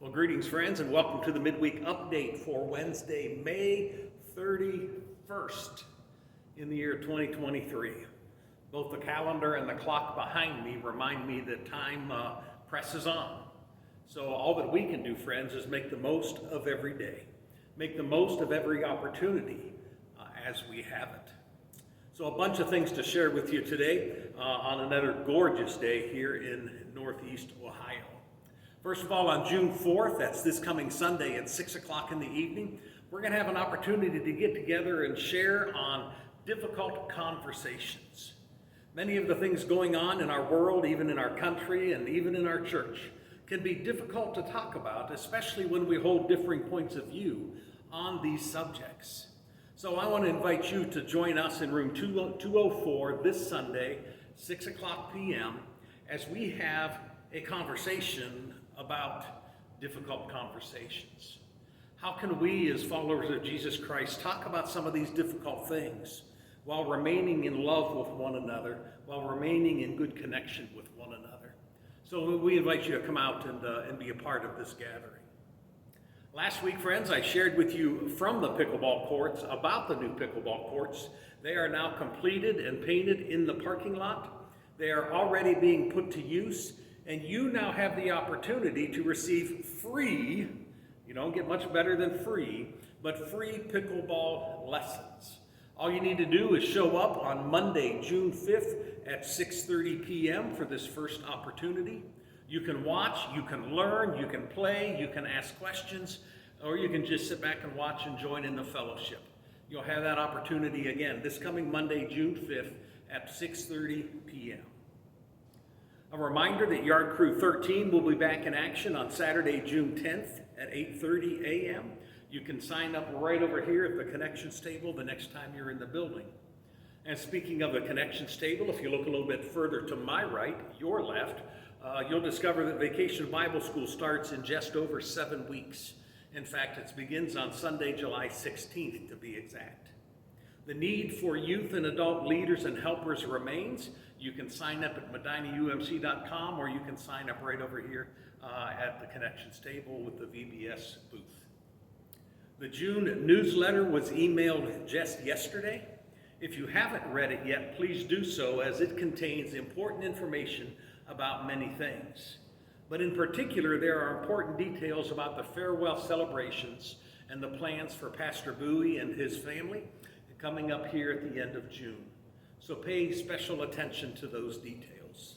Well, greetings, friends, and welcome to the midweek update for Wednesday, May 31st in the year 2023. Both the calendar and the clock behind me remind me that time presses on. So all that we can do, friends, is make the most of every day. Make the most of every opportunity as we have it. So a bunch of things to share with you today on another gorgeous day here in Northeast Ohio. First of all, on June 4th, that's this coming Sunday at 6 o'clock in the evening, we're going to have an opportunity to get together and share on difficult conversations. Many of the things going on in our world, even in our country and even in our church, can be difficult to talk about, especially when we hold differing points of view on these subjects. So I want to invite you to join us in room 204 this Sunday, 6 o'clock p.m., as we have a conversation about difficult conversations. How can we, as followers of Jesus Christ, talk about some of these difficult things while remaining in love with one another, while remaining in good connection with one another? So we invite you to come out and be a part of this gathering. Last week, friends, I shared with you from the pickleball courts about the new pickleball courts. They are now completed and painted in the parking lot. They are already being put to use. And you now have the opportunity to receive free, you don't get much better than free, but free pickleball lessons. All you need to do is show up on Monday, June 5th at 6:30 p.m. for this first opportunity. You can watch, you can learn, you can play, you can ask questions, or you can just sit back and watch and join in the fellowship. You'll have that opportunity again this coming Monday, June 5th at 6:30 p.m. A reminder that Yard Crew 13 will be back in action on Saturday, June 10th at 8:30 a.m. You can sign up right over here at the connections table the next time you're in the building. And speaking of the connections table, if you look a little bit further to my right, your left, you'll discover that Vacation Bible School starts in just over 7 weeks. In fact, it begins on Sunday, July 16th to be exact. The need for youth and adult leaders and helpers remains. You can sign up at medinaumc.com, or you can sign up right over here at the connections table with the VBS booth. The June newsletter was emailed just yesterday. If you haven't read it yet, please do so, as it contains important information about many things. But in particular, there are important details about the farewell celebrations and the plans for Pastor Bowie and his family coming up here at the end of June. So pay special attention to those details.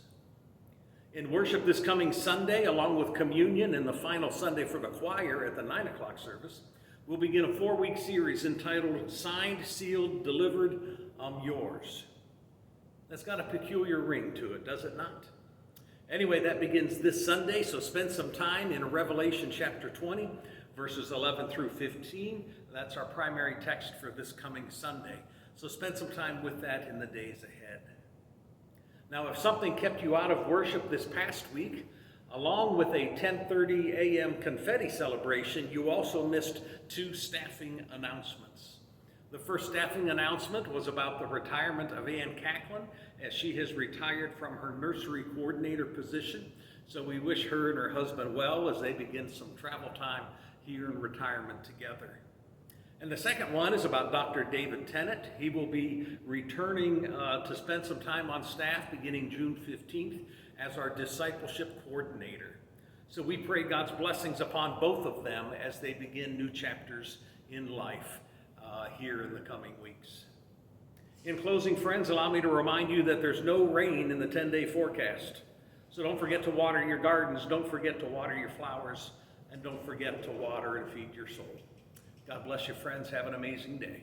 In worship this coming Sunday, along with communion and the final Sunday for the choir at the 9 o'clock service, we'll begin a 4-week series entitled Signed, Sealed, Delivered, I'm Yours. That's got a peculiar ring to it, does it not? Anyway, that begins this Sunday, so spend some time in Revelation chapter 20, verses 11 through 15. That's our primary text for this coming Sunday. So spend some time with that in the days ahead. Now, if something kept you out of worship this past week, along with a 10:30 a.m. confetti celebration, you also missed 2 staffing announcements. The first staffing announcement was about the retirement of Ann Cacklin, as she has retired from her nursery coordinator position. So we wish her and her husband well as they begin some travel time here in retirement together. And the second one is about Dr. David Tennant. He will be returning to spend some time on staff beginning June 15th as our discipleship coordinator. So we pray God's blessings upon both of them as they begin new chapters in life here in the coming weeks. In closing, friends, allow me to remind you that there's no rain in the 10-day forecast. So don't forget to water your gardens, don't forget to water your flowers, and don't forget to water and feed your soul. God bless you, friends. Have an amazing day.